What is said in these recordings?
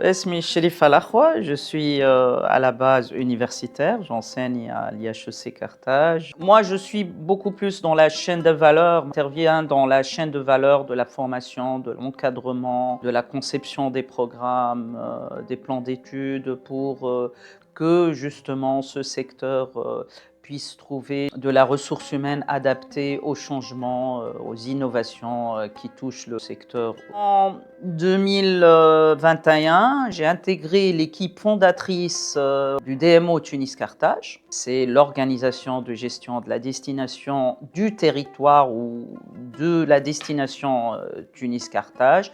اسمي شريف الأخوة, je suis à la base universitaire, j'enseigne à l'IHEC Carthage. Moi, je suis beaucoup plus dans la chaîne de valeur, j'interviens dans la chaîne de valeur de la formation, de l'encadrement, de la conception des programmes, des plans d'études pour que justement ce secteur puisse trouver de la ressource humaine adaptée aux changements, aux innovations qui touchent le secteur. En 2021, j'ai intégré l'équipe fondatrice du DMO Tunis-Carthage. C'est l'organisation de gestion de la destination du territoire ou de la destination Tunis-Carthage,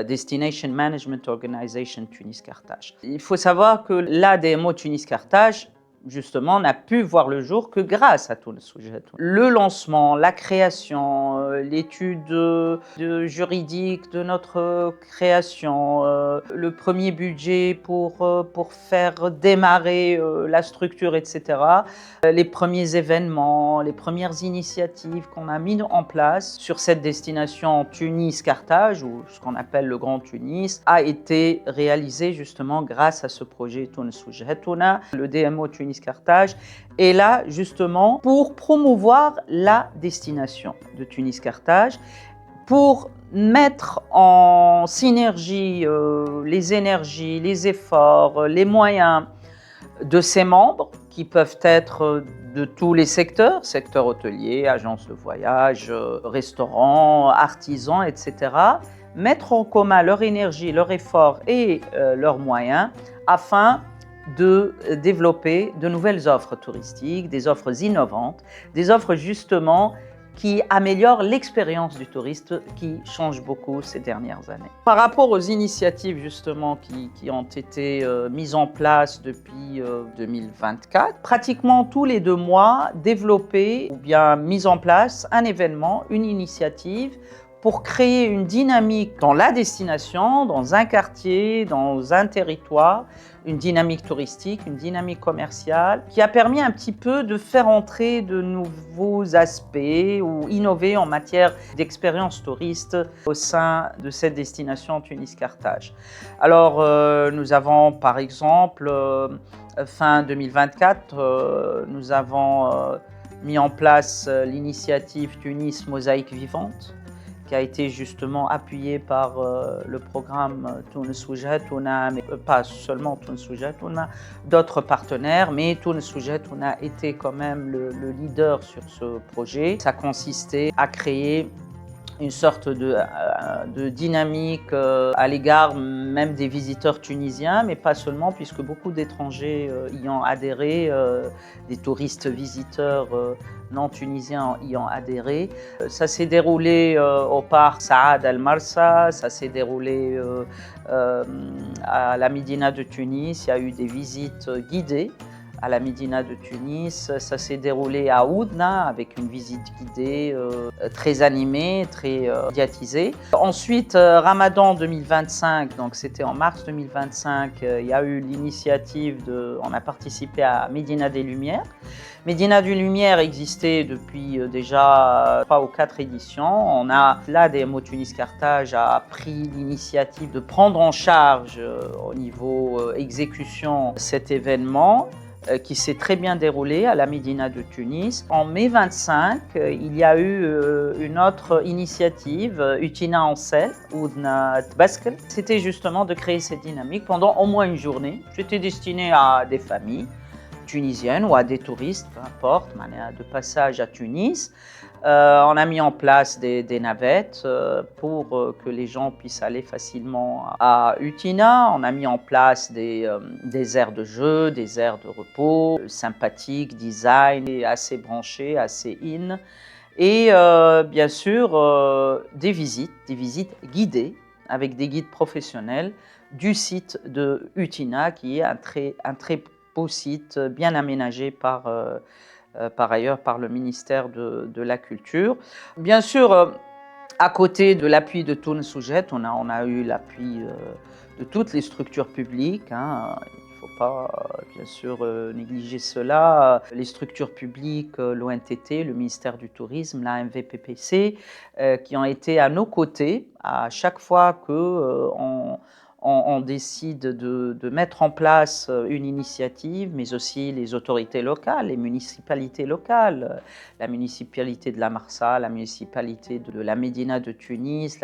Destination Management Organization Tunis-Carthage. Il faut savoir que la DMO Tunis-Carthage justement, n'a pu voir le jour que grâce à tout le sujet. Le lancement, la création, l'étude juridique de notre création, le premier budget pour faire démarrer la structure, etc. Les premiers événements, les premières initiatives qu'on a mises en place sur cette destination Tunis-Carthage, ou ce qu'on appelle le Grand Tunis, a été réalisé justement grâce à ce projet Tunis Wujhatuna, le DMO Tunis-Carthage est là justement pour promouvoir la destination de Tunis-Carthage, pour mettre en synergie les énergies, les efforts, les moyens de ses membres qui peuvent être de tous les secteurs, secteur hôtelier, agence de voyage, restaurants, artisans, etc. Mettre en commun leur énergie, leur effort et leurs moyens afin de développer de nouvelles offres touristiques, des offres innovantes, des offres justement qui améliorent l'expérience du touriste qui change beaucoup ces dernières années. Par rapport aux initiatives justement qui ont été mises en place depuis 2024, pratiquement tous les 2 mois, développer ou bien mise en place un événement, une initiative pour créer une dynamique dans la destination, dans un quartier, dans un territoire, une dynamique touristique, une dynamique commerciale, qui a permis un petit peu de faire entrer de nouveaux aspects ou innover en matière d'expérience touriste au sein de cette destination Tunis-Carthage. Alors, nous avons par exemple, fin 2024, nous avons mis en place l'initiative Tunis Mosaïque Vivante, qui a été justement appuyé par le programme Tunis Wujhatuna, mais pas seulement Tunis Wujhatuna, d'autres partenaires, mais Tunis Wujhatuna était quand même le leader sur ce projet. Ça consistait à créer une sorte de dynamique à l'égard même des visiteurs tunisiens, mais pas seulement, puisque beaucoup d'étrangers y ont adhéré, des touristes visiteurs non tunisiens y ont adhéré. Ça s'est déroulé au parc Saad Al Marsa, ça s'est déroulé à la Médina de Tunis, il y a eu des visites guidées à la Médina de Tunis. Ça s'est déroulé à Oudna avec une visite guidée très animée, très médiatisée. Ensuite, Ramadan 2025, donc c'était en mars 2025, il y a eu l'initiative on a participé à Médina des Lumières. Médina des Lumières existait depuis déjà 3 ou 4 éditions. La DMO Tunis-Carthage a pris l'initiative de prendre en charge au niveau exécution cet événement qui s'est très bien déroulé à la Médina de Tunis. En mai 25, il y a eu une autre initiative, Utina Ansel, Oudna Tbaskel. C'était justement de créer cette dynamique pendant au moins une journée. C'était destiné à des familles tunisiennes ou à des touristes, peu importe, de passage à Tunis. On a mis en place des navettes pour que les gens puissent aller facilement à Utina. On a mis en place des aires de jeu, des aires de repos, sympathiques, design, et assez branchés, assez in. Et bien sûr, des visites guidées avec des guides professionnels du site de Utina, qui est un très beau site bien aménagé par ailleurs par le ministère de la Culture. Bien sûr, à côté de l'appui de Tunis Wujhatuna, on a eu l'appui de toutes les structures publiques. Il ne faut pas, bien sûr, négliger cela. Les structures publiques, l'ONTT, le ministère du Tourisme, la MVPPC, qui ont été à nos côtés à chaque fois qu'on on décide de mettre en place une initiative, mais aussi les autorités locales, les municipalités locales, la municipalité de la Marsa, la municipalité de la Médina de Tunis,